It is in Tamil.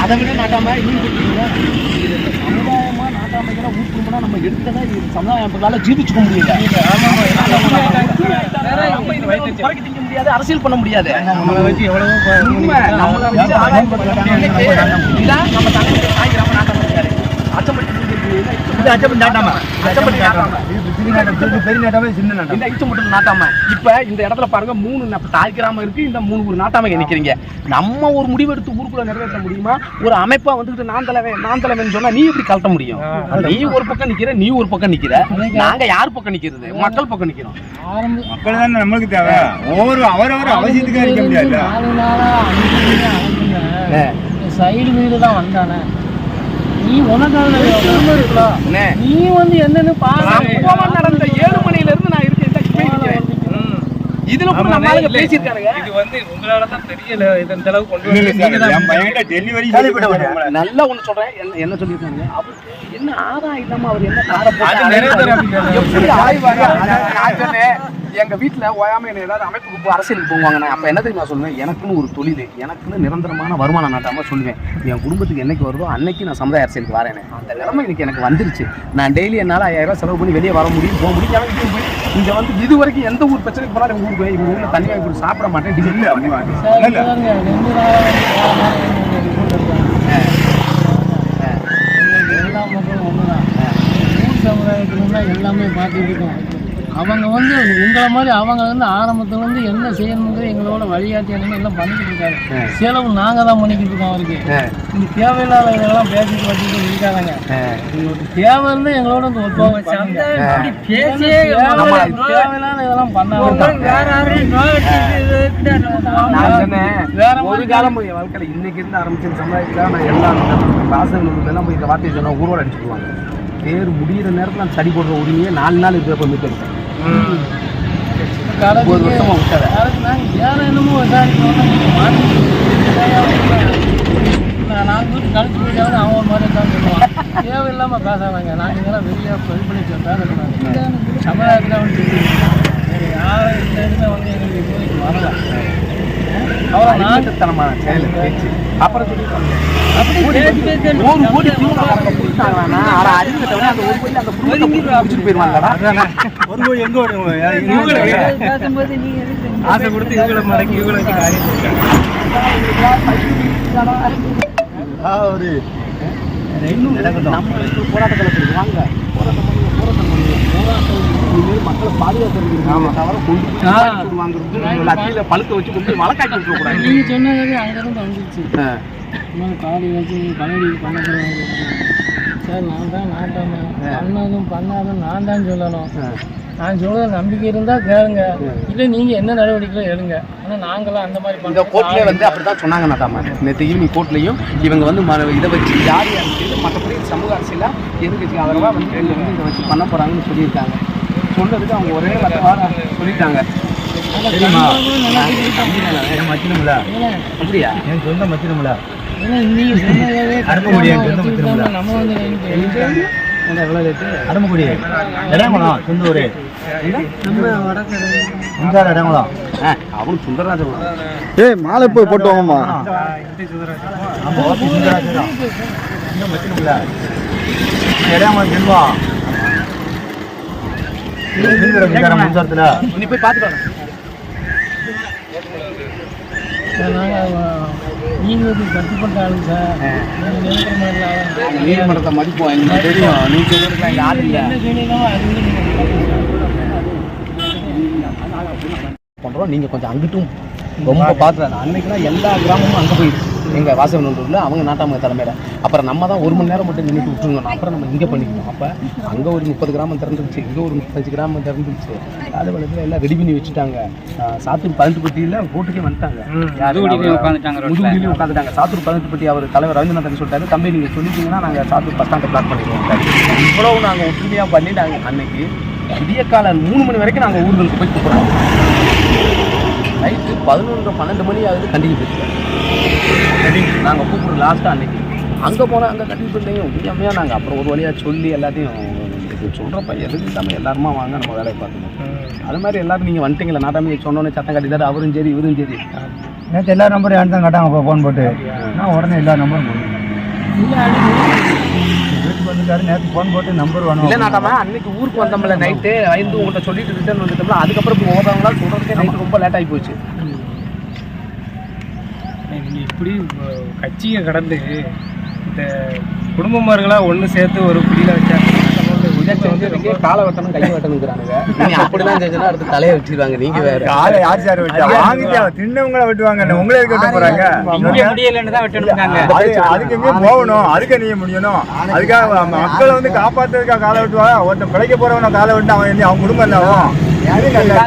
அதை விட நாட்டாம சமுதாயமா நாட்டாமைக்கெல்லாம் ஊக்குனா நம்ம எடுத்ததா சமுதாயத்தால ஜீவிச்சுக்க முடியல. திங்க முடியாது, அரசியல் பண்ண முடியாது. நம்மளை வச்சு எவ்வளவோ நம்ம தங்க சாய்கிராம நாட்டம் இருக்காரு. அச்சம்பட்டி நாட்டாம. இப்ப இந்த இடத்துல பாருங்க 3 தாய்கிராமம் இருக்கு. இந்த 3 நாட்டாம நிக்கிறீங்க. நம்ம ஒரு முடிவு எடுத்து ஊருக்குள்ள நிறைவேற்ற முடியுமா? ஒரு அமைப்பா வந்துட்டு நான் தலைவன் சொன்னா நீ எப்படி கழட்ட முடியும்? நீ ஒரு பக்கம் நிக்கிற, நீ ஒரு பக்கம் நிக்கிற. நாங்க யார் பக்கம் நிக்கிறது? மக்கள் பக்கம் நிக்கிறோம். மக்கள் தான் நம்மளுக்கு தேவை. அவரவர் அவசியத்துக்கு இருக்க முடியாது. சைடு வீடு தான் வந்தானே. நீ உனக்கான நீ வந்து என்னன்னு நடந்த 7 மணில இருந்து நான் இருக்கேன். இதுல கூட நம்ம ஆளுங்க பேசிருக்காங்க. இது வந்து உங்களால தான் தெரியல. இந்த அளவுக்கு கொண்டு வந்து டெலிவரி நல்லா ஒண்ணு சொல்றேன். என்ன சொல்லிருக்காங்க? என்ன ஆதாயம் இல்லாம அவர் என்ன கார போட்டு ஆய்வாங்க. எங்க வீட்டுல ஓயாம என்ன ஏதாவது அமைப்புக்கு அரசியலுக்கு போவாங்க. அப்ப என்ன தெரியுமா சொல்லுவேன்? எனக்குன்னு ஒரு தொழில், எனக்குன்னு நிரந்தரமான வருமானம் நாட்டாம சொல்லுவேன். என் குடும்பத்துக்கு என்னைக்கு வருதோ அன்னைக்கு நான் சமுதாய அரசியலுக்கு வரேன். அந்த நிலைமை இன்னைக்கு எனக்கு வந்துருச்சு. நான் டெய்லி என்னால் 5000 ரூபாய் செலவு பண்ணி வெளியே வர முடியும், போக முடியும். இங்க வந்து இது வரைக்கும் எந்த ஊர் பிரச்சனைக்கு போனாலும் ஊருக்கு போய் இவங்க ஊர்ல தண்ணி வாங்கி கொடுத்து சாப்பிட மாட்டேன். எல்லா மக்களும் ஒண்ணுதான். ஊர் சமுதாயத்துல எல்லாமே பார்த்துட்டு இருக்கோம். அவங்க வந்து உங்களை மாதிரி அவங்க வந்து ஆரம்பத்துல வந்து என்ன செய்யணுங்கிறது எங்களோட வழிகாட்டி எல்லாம் பண்ணிக்கிட்டு இருக்காங்க. செலவு நாங்க தான் பண்ணிக்கிட்டு இருக்கோம். அவருக்கு இந்த தேவையில்லாத இதெல்லாம் பேசிட்டு வச்சுட்டு இருக்காங்க. தேவை இருந்து எங்களோட வந்து ஒத்துவாங்க. தேவையில்லாத இதெல்லாம் பண்ணாங்க. வேற ஒரு காலம் என் வாழ்க்கையில இன்னைக்கு இருந்து ஆரம்பிச்சு சமுதாயத்துல நான் எல்லாம் வாசகங்கள் எல்லாம் போய் இந்த வார்த்தையை சொன்னா ஊரோட அடிச்சுக்குவாங்க. பேர் முடிகிற நேரத்தில் நான் சரி போடுற உரிமையை 4 நாள் இருக்கிறப்ப மீட்டு எடுத்தேன். என்னமோ நான் வீட்டு கழிச்சு போயிட்டாவது அவன் ஒரு மாதிரி தான் சொல்லுவான். தேவையில்லாமல் பேசாதாங்க. நாங்கள் இதெல்லாம் வெளியே வெளிப்படுத்தி பேசக்கூடாது. சமுதாயத்தில் வந்து யாரும் இந்த இடத்துல வந்து எங்களுக்கு இப்போதைக்கு வரல. அவரை நாட்டுத்தனமான செயல் பேச்சு அப்புறம் சொல்லியிருக்காங்க. ஆசை கொடுத்து இவங்களை மடக்கி இவங்களை வச்சு காரியம் போராட்டத்தில் வாங்க மக்களை பாதுகாப்பு பழுக்க வச்சு கொண்டு வழக்காக்கி விட்டுறக்கூடாது. நீங்க சொன்னது அங்கிருந்து வந்துருச்சு. காடி வச்சு கலடி பண்ணக்கூடாது சார். நான் தான் நாட்டாம பண்ணாதும் நான் தான் சொல்லணும். நான் சொல்றது நம்பிக்கை இருந்தா கேளுங்க, இல்லை நீங்க என்ன நடவடிக்கை எடுங்க. ஆனா நாங்களாம் அந்த மாதிரி இந்த கோர்ட்லயே வந்து அப்படிதான் சொன்னாங்க நாட்டாம. நேற்று ஈவினிங் கோர்ட்லயும் இவங்க வந்து இதை வச்சு யார் யாருக்கு மற்றபடி சமூக அரசியல எதிர்கட்சி ஆதரவா வந்து இதை வச்சு பண்ண போறாங்கன்னு சொல்லியிருக்காங்க. சொன்னதுக்கு அவங்க ஒரே வாரம் சொல்லிட்டாங்க. மச்சினமுல அப்படியா? என் சொந்த மச்சினமுல அருமக்குடி இடங்குளம் சொந்தூர் இடங்குளம். அவனுக்கு சுந்தரராஜன். ஏய் மாலை போய் போட்டு வாங்கம்மா. மச்சினமுல இடங்குளம் செல்வா மின்சாரத்துல நீ போய் பார்த்துட்டு நீங்க கட்டுப்பட்ட ஆளுங்க சார். நீதிமன்றத்தை மதிப்போம். எனக்கு தெரியும். நீ சொல்றதுக்கு யாரு இல்லை பண்றோம். நீங்க கொஞ்சம் அங்கிட்டும் ரொம்ப பார்த்துறாங்க. அன்னைக்குலாம் எல்லா கிராமமும் அங்கே போயிடுச்சு. எங்கள் வாசகநல்லூரில் அவங்க நாட்டாம தலைமையில். அப்புறம் நம்ம தான் 1 மணி நேரம் மட்டும் நின்றுட்டு விட்டுருந்தோம். அப்புறம் நம்ம இங்கே பண்ணிக்கணும். அப்போ அங்கே ஒரு 30 கிராமம் திறந்துருச்சு, இங்கே ஒரு 35 கிராமம் திறந்துருச்சு. அது வளத்தில் எல்லாம் ரெடி பண்ணி வச்சுட்டாங்க. சாத்தூர் 18பட்டியில் போட்டுக்கே வந்துட்டாங்க. முதுகுலையும் உட்காந்துட்டாங்க. சாத்தூர் 18பட்டி அவர் தலைவர் ரவீந்திரநாதன் சொல்லிட்டாரு, தம்பி நீங்கள் சொல்லிட்டீங்கன்னா நாங்கள் சாத்தூர் பஸ் ஸ்டாண்டை பிளாக் பண்ணிடுவோம். இவ்வளவு நாங்கள் ஒற்றுமையாக பண்ணிட்டாங்க. அன்னைக்கு விடிய காலம் 3 மணி வரைக்கும் நாங்கள் ஊர்களுக்கு போய் கூப்பிட்றோம். நைட்டு 11-12 மணி ஆகுது கண்டிப்பாக போயிடுச்சு. நாங்கள் கூப்பிட்றோம் லாஸ்ட்டாக அன்னைக்கு. அங்கே போனால் அங்கே கண்டிப்பாக பிள்ளையும் முடியாமையாக நாங்கள் அப்புறம் ஒரு வழியாக சொல்லி எல்லாத்தையும் சொல்கிறப்ப எதுக்கு இல்லாமல் எல்லாருமா வாங்க நம்ம வேலையை பார்த்துக்கணும். அது மாதிரி எல்லாரும் நீங்கள் வந்துட்டீங்களா நாட்டாமே சொன்னோன்னே சத்தம் கட்டிட்டாரு. அவரும் சரி இவரும் சரி. நேற்று எல்லா நம்பரும் யாரும் தான் கட்டாங்க ஃபோன் போட்டு. நான் உடனே எல்லா நம்பரும் போடுவேன். இல்லை அடி வீட்டுக்கு வந்துட்டாரு நேற்று ஃபோன் போட்டு நம்பர் இல்ல வேணும் நாட்டாம அன்னைக்கு ஊருக்கு வந்தோம்ல நைட்டு வந்து உங்கள்கிட்ட சொல்லிட்டு ரிட்டர்ன் வந்துட்டோம்ல அதுக்கப்புறம் இப்போ ஓடுறவங்களா சொல்றதுக்கே நைட்டு ரொம்ப லேட் ஆகி போச்சு. நீங்கள் இப்படி கட்சியை கடந்து இந்த குடும்பமார்களாக ஒன்று சேர்த்து ஒரு பிடியில் வச்சா காலை வெட்டணும் கையை வெட்டணுங்கிறானுங்க. நீங்க அப்படிலாம் செஞ்சா அடுத்து தலையை வச்சிருவாங்க. நீங்க வேற காலை யார் சார் வெட்டா வாங்கிட்டு தின்னவங்கள வெட்டுவாங்க உங்களே வெட்ட போறாங்க முடியலன்னு தான் வெட்டணுங்காங்க. அதுக்கு எங்கேயும் போகணும் அதுக்கு நீங்க முடியணும் அதுக்காக மக்களை வந்து காப்பாத்துறதுக்காக காலை வெட்டுவாங்க ஒருத்தன் பிழைக்க போறவன காலை வெட்டு அவன் அவங்க குடும்பம் என்ன ஆகும்